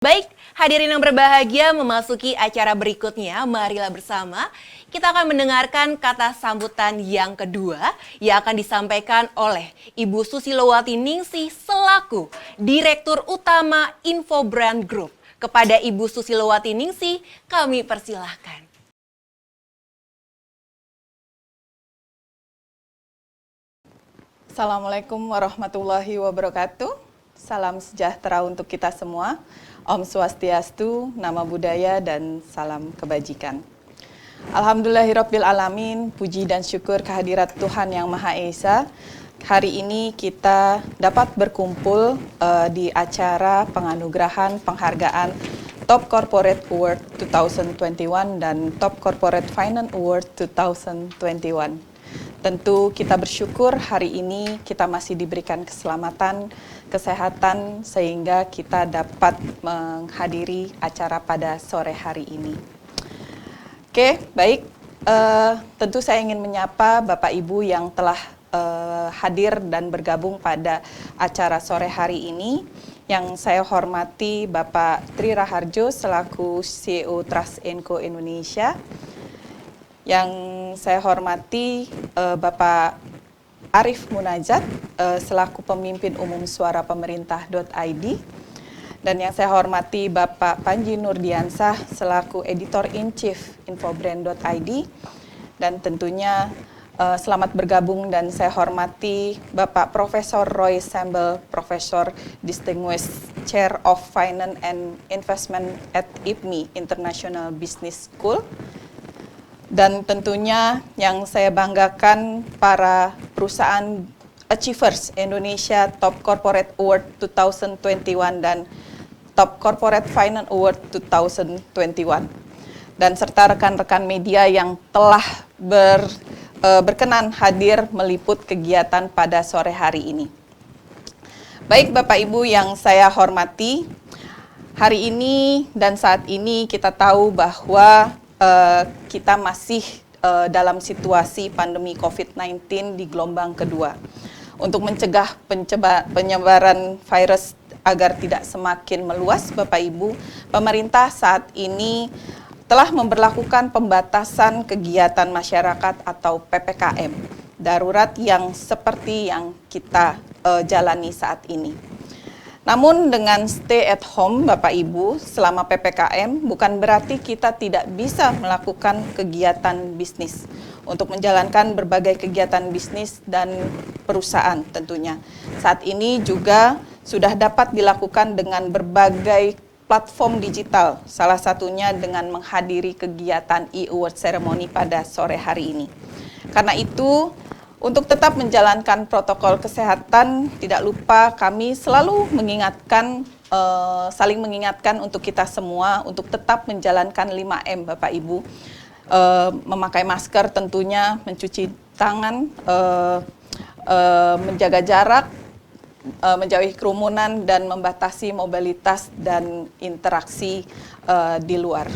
Baik, hadirin yang berbahagia memasuki acara berikutnya, marilah bersama kita akan mendengarkan kata sambutan yang kedua yang akan disampaikan oleh Ibu Susilowati Ningsih selaku Direktur Utama Infobrand Group. Kepada Ibu Susilowati Ningsih, kami persilahkan. Assalamualaikum warahmatullahi wabarakatuh. Salam sejahtera untuk kita semua. Om Swastiastu, Nama Budaya, dan salam kebajikan. Alhamdulillahirabbil alamin, puji dan syukur kehadirat Tuhan Yang Maha Esa. Hari ini kita dapat berkumpul di acara penganugerahan penghargaan Top Corporate Award 2021 dan Top Corporate Finance Award 2021. Tentu kita bersyukur hari ini kita masih diberikan keselamatan, kesehatan sehingga kita dapat menghadiri acara pada sore hari ini. Oke, baik. Tentu saya ingin menyapa Bapak Ibu yang telah hadir dan bergabung pada acara sore hari ini. Yang saya hormati Bapak Tri Raharjo selaku CEO Trust & Co Indonesia. Yang saya hormati Bapak Arif Munajat selaku pemimpin umum Suara Pemerintah.id, dan yang saya hormati Bapak Panji Nurdiansah selaku Editor-in-Chief Infobrand.id, dan tentunya selamat bergabung dan saya hormati Bapak Profesor Roy Sambel, Profesor Distinguished Chair of Finance and Investment at IPMI International Business School. Dan tentunya yang saya banggakan para perusahaan Achievers Indonesia Top Corporate Award 2021 dan Top Corporate Finance Award 2021. Dan serta rekan-rekan media yang telah berkenan hadir meliput kegiatan pada sore hari ini. Baik Bapak Ibu yang saya hormati, hari ini dan saat ini kita tahu bahwa kita masih dalam situasi pandemi COVID-19 di gelombang kedua. Untuk mencegah penyebaran virus agar tidak semakin meluas, Bapak Ibu, pemerintah saat ini telah memberlakukan pembatasan kegiatan masyarakat atau PPKM darurat yang seperti yang kita jalani saat ini. Namun dengan stay at home Bapak Ibu selama PPKM bukan berarti kita tidak bisa melakukan kegiatan bisnis untuk menjalankan berbagai kegiatan bisnis dan perusahaan tentunya. Saat ini juga sudah dapat dilakukan dengan berbagai platform digital, salah satunya dengan menghadiri kegiatan e-award ceremony pada sore hari ini. Karena itu, untuk tetap menjalankan protokol kesehatan, tidak lupa kami selalu mengingatkan, saling mengingatkan untuk kita semua untuk tetap menjalankan 5M Bapak Ibu. Memakai masker tentunya, mencuci tangan, menjaga jarak, menjauhi kerumunan, dan membatasi mobilitas dan interaksi di luar.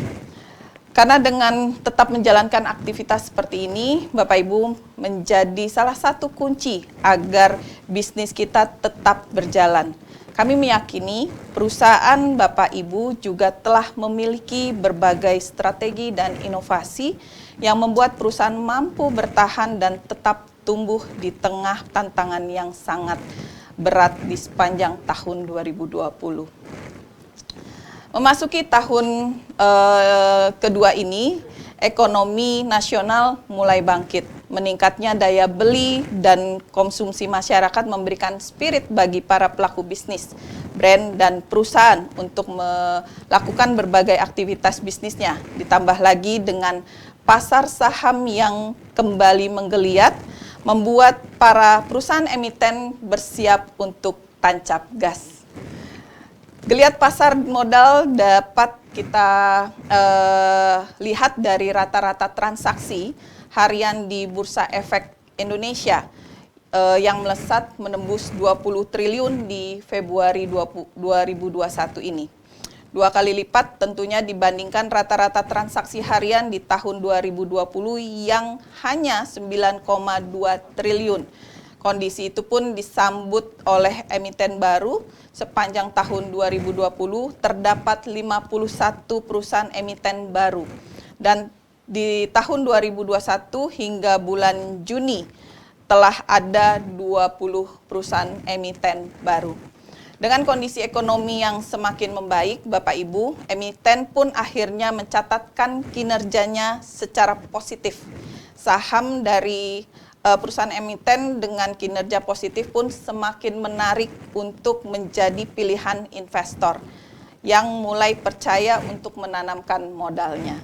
Karena dengan tetap menjalankan aktivitas seperti ini, Bapak Ibu, menjadi salah satu kunci agar bisnis kita tetap berjalan. Kami meyakini perusahaan Bapak Ibu juga telah memiliki berbagai strategi dan inovasi yang membuat perusahaan mampu bertahan dan tetap tumbuh di tengah tantangan yang sangat berat di sepanjang tahun 2020. Memasuki tahun kedua ini, ekonomi nasional mulai bangkit. Meningkatnya daya beli dan konsumsi masyarakat memberikan spirit bagi para pelaku bisnis, brand, dan perusahaan untuk melakukan berbagai aktivitas bisnisnya. Ditambah lagi dengan pasar saham yang kembali menggeliat, membuat para perusahaan emiten bersiap untuk tancap gas. Geliat pasar modal dapat kita lihat dari rata-rata transaksi harian di Bursa Efek Indonesia yang melesat menembus 20 triliun di Februari 2021 ini. 2 kali lipat tentunya dibandingkan rata-rata transaksi harian di tahun 2020 yang hanya 9,2 triliun. Kondisi itu pun disambut oleh emiten baru sepanjang tahun 2020 terdapat 51 perusahaan emiten baru. Dan di tahun 2021 hingga bulan Juni telah ada 20 perusahaan emiten baru. Dengan kondisi ekonomi yang semakin membaik, Bapak Ibu, emiten pun akhirnya mencatatkan kinerjanya secara positif. Saham dari perusahaan emiten dengan kinerja positif pun semakin menarik untuk menjadi pilihan investor yang mulai percaya untuk menanamkan modalnya.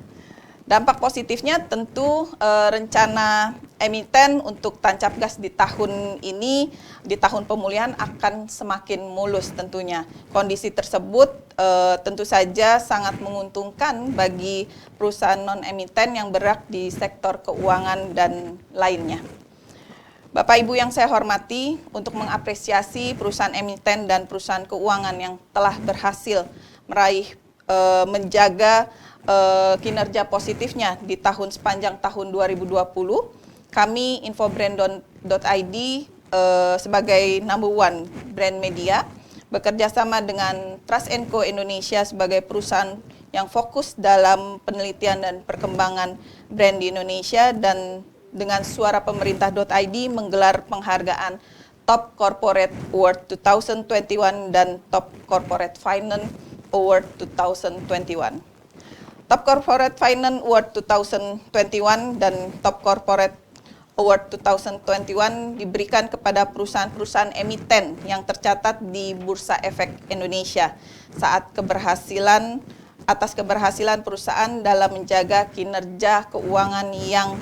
Dampak positifnya tentu rencana emiten untuk tancap gas di tahun ini, di tahun pemulihan akan semakin mulus tentunya. Kondisi tersebut tentu saja sangat menguntungkan bagi perusahaan non-emiten yang bergerak di sektor keuangan dan lainnya. Bapak Ibu yang saya hormati, untuk mengapresiasi perusahaan emiten dan perusahaan keuangan yang telah berhasil meraih menjaga kinerja positifnya di sepanjang tahun 2020, kami infobrand.id sebagai number one brand media bekerja sama dengan Trust & Co Indonesia sebagai perusahaan yang fokus dalam penelitian dan perkembangan brand di Indonesia, dan dengan Suara Pemerintah.id menggelar penghargaan Top Corporate Award 2021 dan Top Corporate Finance Award 2021. Top Corporate Finance Award 2021 dan Top Corporate Award 2021 diberikan kepada perusahaan-perusahaan emiten yang tercatat di Bursa Efek Indonesia atas keberhasilan perusahaan dalam menjaga kinerja keuangan yang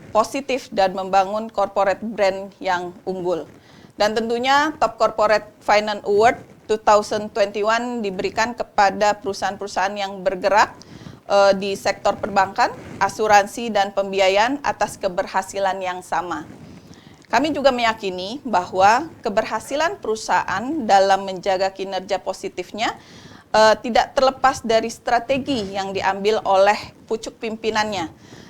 positif dan membangun corporate brand yang unggul. Dan tentunya Top Corporate Finance Award 2021 diberikan kepada perusahaan-perusahaan yang bergerak di sektor perbankan, asuransi, dan pembiayaan atas keberhasilan yang sama. Kami juga meyakini bahwa keberhasilan perusahaan dalam menjaga kinerja positifnya tidak terlepas dari strategi yang diambil oleh pucuk pimpinannya.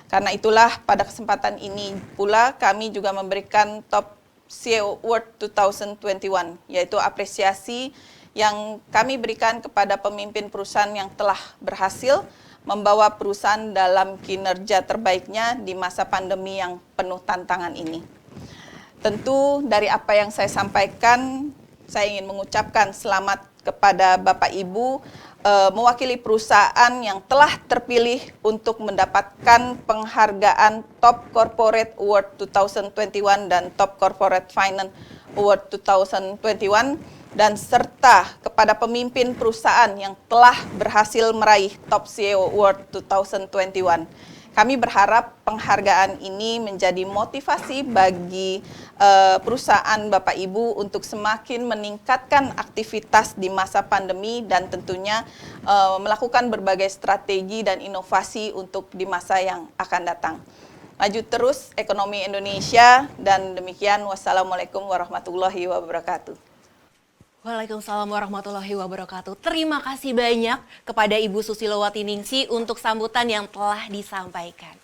Karena itulah pada kesempatan ini pula kami juga memberikan Top CEO Award 2021, yaitu apresiasi yang kami berikan kepada pemimpin perusahaan yang telah berhasil membawa perusahaan dalam kinerja terbaiknya di masa pandemi yang penuh tantangan ini. Tentu dari apa yang saya sampaikan, saya ingin mengucapkan selamat kepada Bapak Ibu mewakili perusahaan yang telah terpilih untuk mendapatkan penghargaan Top Corporate Award 2021 dan Top Corporate Finance Award 2021, dan serta kepada pemimpin perusahaan yang telah berhasil meraih Top CEO Award 2021. Kami berharap penghargaan ini menjadi motivasi bagi perusahaan Bapak Ibu untuk semakin meningkatkan aktivitas di masa pandemi dan tentunya melakukan berbagai strategi dan inovasi untuk di masa yang akan datang. Maju terus ekonomi Indonesia, dan demikian wassalamualaikum warahmatullahi wabarakatuh. Waalaikumsalam warahmatullahi wabarakatuh. Terima kasih banyak kepada Ibu Susilo Watiningsih untuk sambutan yang telah disampaikan.